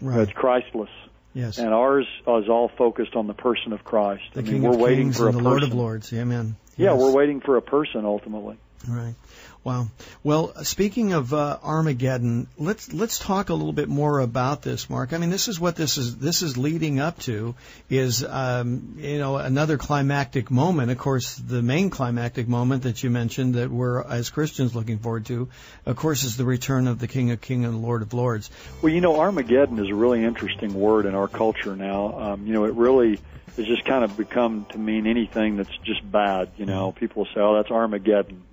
Right. It's Christless. Yes. And ours is all focused on the person of Christ. The King of Kings and the Lord of Lords. Amen. Yeah, Yes. we're waiting for a person ultimately. Right. Wow. Well, speaking of Armageddon, let's talk a little bit more about this, Mark. I mean, this is what this is leading up to is another climactic moment. Of course, the main climactic moment that you mentioned that we're as Christians looking forward to, of course, is the return of the King of Kings and the Lord of Lords. Well, Armageddon is a really interesting word in our culture now. It really has just kind of become to mean anything that's just bad. People say, "Oh, that's Armageddon."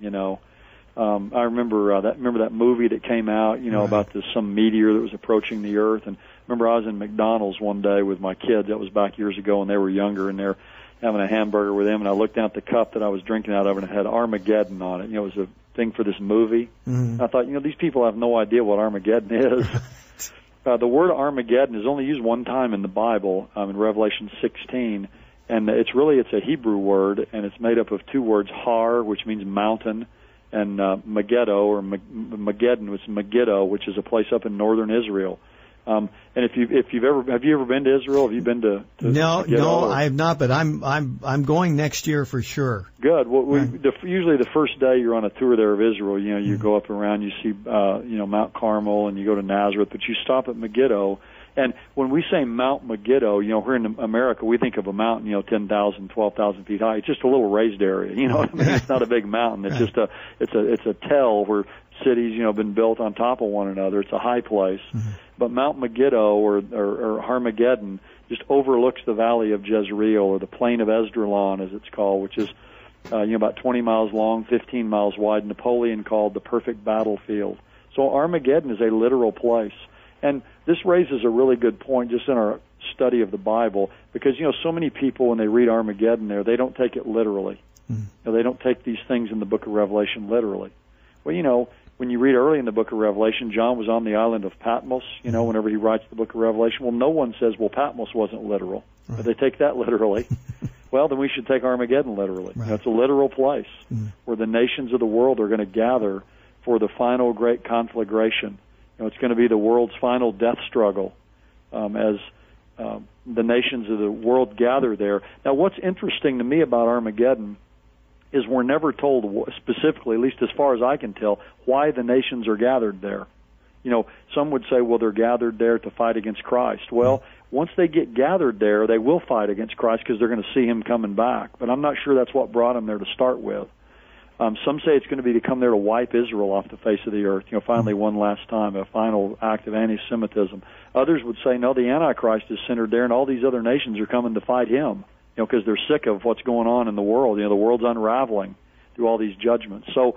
I remember that movie that came out, Right. about some meteor that was approaching the Earth. And remember, I was in McDonald's one day with my kids. That was back years ago, and they were younger, and they're having a hamburger with them. And I looked down at the cup that I was drinking out of, and it had Armageddon on it. It was a thing for this movie. Mm-hmm. I thought, these people have no idea what Armageddon is. The word Armageddon is only used one time in the Bible, in Revelation 16. And it's a Hebrew word, and it's made up of two words, har, which means mountain, and Megiddo, or Mageddon, which is Megiddo, which is a place up in northern Israel. And have you ever been to Israel? Have you been to No, Megiddo, I have not, but I'm going next year for sure. Good. Well, usually the first day you're on a tour there of Israel, you go up around, you see Mount Carmel, and you go to Nazareth, but you stop at Megiddo. And when we say Mount Megiddo, here in America, we think of a mountain, 10,000, 12,000 feet high. It's just a little raised area. You know what I mean? It's not a big mountain. It's just it's a tell where cities, have been built on top of one another. It's a high place. Mm-hmm. But Mount Megiddo or Armageddon just overlooks the valley of Jezreel, or the plain of Esdraelon, as it's called, which is about 20 miles long, 15 miles wide. Napoleon called the perfect battlefield. So Armageddon is a literal place. And this raises a really good point just in our study of the Bible, because, so many people, when they read Armageddon there, they don't take it literally. They don't take these things in the book of Revelation literally. Well, when you read early in the book of Revelation, John was on the island of Patmos, whenever he writes the book of Revelation. Well, no one says, Patmos wasn't literal. Right. But they take that literally. Well, then we should take Armageddon literally. Right. It's a literal place where the nations of the world are going to gather for the final great conflagration. It's going to be the world's final death struggle as the nations of the world gather there. Now, what's interesting to me about Armageddon is we're never told specifically, at least as far as I can tell, why the nations are gathered there. Some would say, they're gathered there to fight against Christ. Well, once they get gathered there, they will fight against Christ because they're going to see him coming back. But I'm not sure that's what brought them there to start with. Some say it's going to be to come there to wipe Israel off the face of the earth, finally one last time, a final act of anti-Semitism. Others would say, no, the Antichrist is centered there, and all these other nations are coming to fight him, because they're sick of what's going on in the world. The world's unraveling through all these judgments. So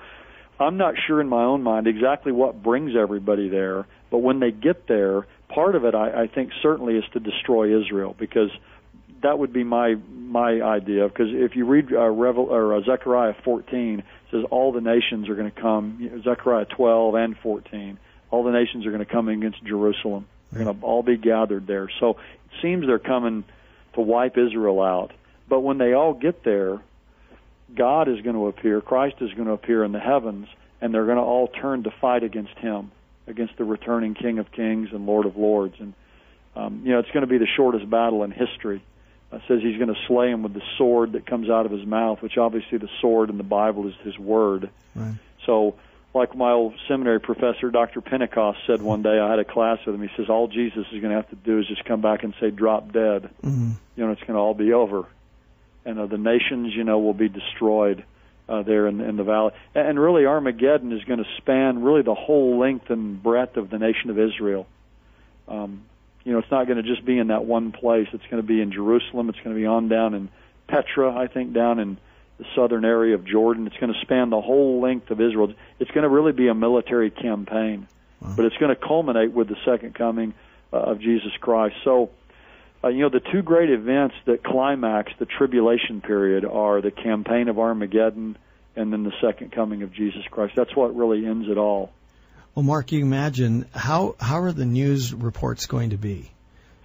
I'm not sure in my own mind exactly what brings everybody there, but when they get there, part of it, I think, certainly is to destroy Israel, because that would be my idea. Because if you read Zechariah 14, it says all the nations are going to come. Zechariah 12 and 14, all the nations are going to come against Jerusalem. They're going to all be gathered there. So it seems they're coming to wipe Israel out. But when they all get there, God is going to appear, Christ is going to appear in the heavens, and they're going to all turn to fight against him, against the returning King of Kings and Lord of Lords. And it's going to be the shortest battle in history. It says he's going to slay him with the sword that comes out of his mouth, which obviously the sword in the Bible is his word. Right. So, like my old seminary professor, Dr. Pentecost, said one day, I had a class with him, he says, all Jesus is going to have to do is just come back and say, drop dead. Mm-hmm. It's going to all be over. And the nations, will be destroyed there in the valley. And really, Armageddon is going to span really the whole length and breadth of the nation of Israel. It's not going to just be in that one place. It's going to be in Jerusalem. It's going to be on down in Petra, I think, down in the southern area of Jordan. It's going to span the whole length of Israel. It's going to really be a military campaign. Wow. But it's going to culminate with the second coming of Jesus Christ. So, the two great events that climax the tribulation period are the campaign of Armageddon and then the second coming of Jesus Christ. That's what really ends it all. Well, Mark, you imagine how are the news reports going to be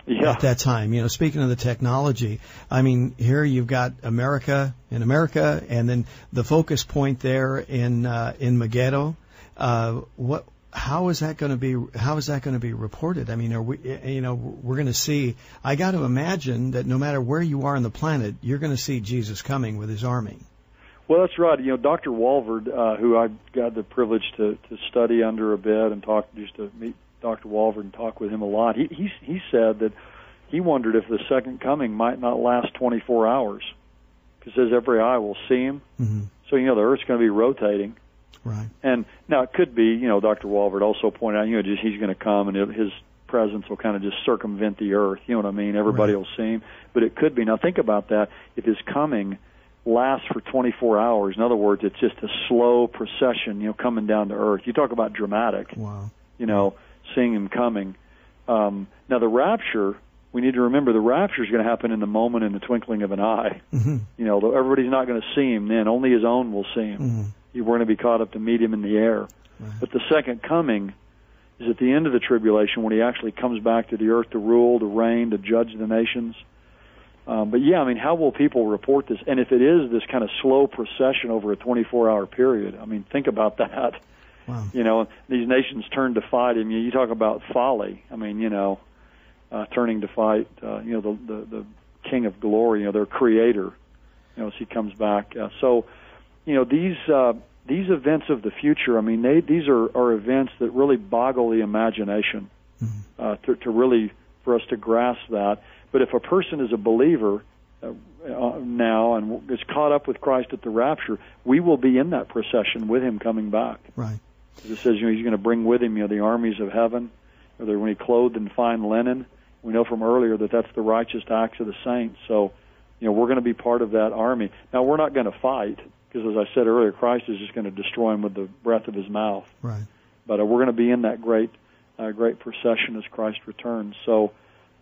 at that time? Speaking of the technology, I mean, here you've got America, and then the focus point there in Megiddo. how is that going to be reported? I mean, are we, we're going to see, I got to imagine that no matter where you are on the planet, you're going to see Jesus coming with his army. Well, that's right. Dr. Walvoord, who I got the privilege to study under a bit and used to meet Dr. Walvoord and talk with him a lot. He said that he wondered if the second coming might not last 24 hours. Because it says every eye will see him. Mm-hmm. So, the Earth's going to be rotating. Right. And now it could be, Dr. Walvoord also pointed out, just he's going to come and his presence will kind of just circumvent the Earth. You know what I mean? Everybody will see him. But it could be. Now think about that. If his coming lasts for 24 hours, in other words, it's just a slow procession, coming down to Earth. You talk about dramatic. Wow. Seeing him coming. Now the rapture, we need to remember the rapture is going to happen in the moment, in the twinkling of an eye. Mm-hmm. Everybody's not going to see him then. Only his own will see him. Mm-hmm. We're going to be caught up to meet him in the air. Right. But the second coming is at the end of the tribulation when he actually comes back to the earth to rule, to reign, to judge the nations. But how will people report this? And if it is this kind of slow procession over a 24-hour period, think about that. Wow. These nations turn to fight him. You talk about folly. Turning to fight, the King of Glory, their Creator, as he comes back. These events of the future, these are events that really boggle the imagination, to really, for us to grasp that. But if a person is a believer now and is caught up with Christ at the rapture, we will be in that procession with him coming back. Right. As it says, he's going to bring with him, the armies of heaven, or when he clothed in fine linen. We know from earlier that that's the righteous acts of the saints. So, we're going to be part of that army. Now, we're not going to fight, because as I said earlier, Christ is just going to destroy him with the breath of his mouth. Right. But we're going to be in that great procession as Christ returns. So,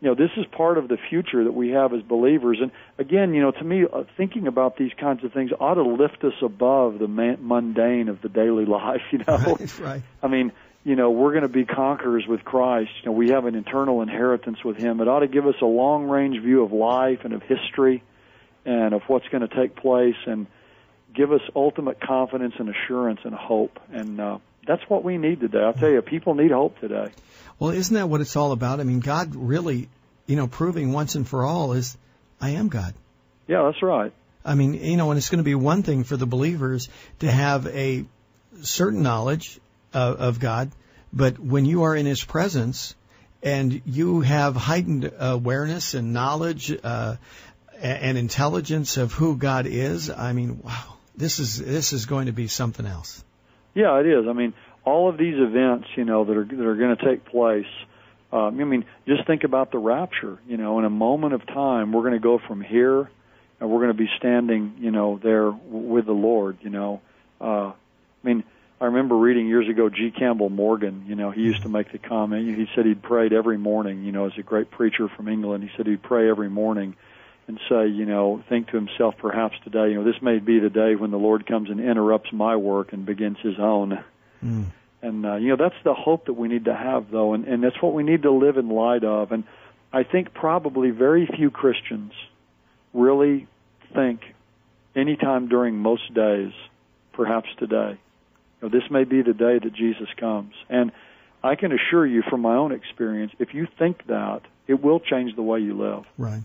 this is part of the future that we have as believers. And again, to me, thinking about these kinds of things ought to lift us above the mundane of the daily life. Right. We're going to be conquerors with Christ. We have an eternal inheritance with him. It ought to give us a long-range view of life and of history and of what's going to take place, and give us ultimate confidence and assurance and hope. And that's what we need today. I'll tell you, people need hope today. Well, isn't that what it's all about? God really, proving once and for all is, I am God. Yeah, that's right. And it's going to be one thing for the believers to have a certain knowledge of God, but when you are in his presence and you have heightened awareness and knowledge and intelligence of who God is, wow, this is going to be something else. Yeah, it is. All of these events, that are going to take place. Just think about the rapture. In a moment of time, we're going to go from here, and we're going to be standing, there with the Lord. I remember reading years ago G. Campbell Morgan. He used to make the comment. He said he'd prayed every morning. As a great preacher from England, he said he'd pray every morning and say, think to himself, perhaps today, this may be the day when the Lord comes and interrupts my work and begins his own. Mm. And, that's the hope that we need to have, though, and that's what we need to live in light of. And I think probably very few Christians really think any time during most days, perhaps today, this may be the day that Jesus comes. And I can assure you from my own experience, if you think that, it will change the way you live. Right.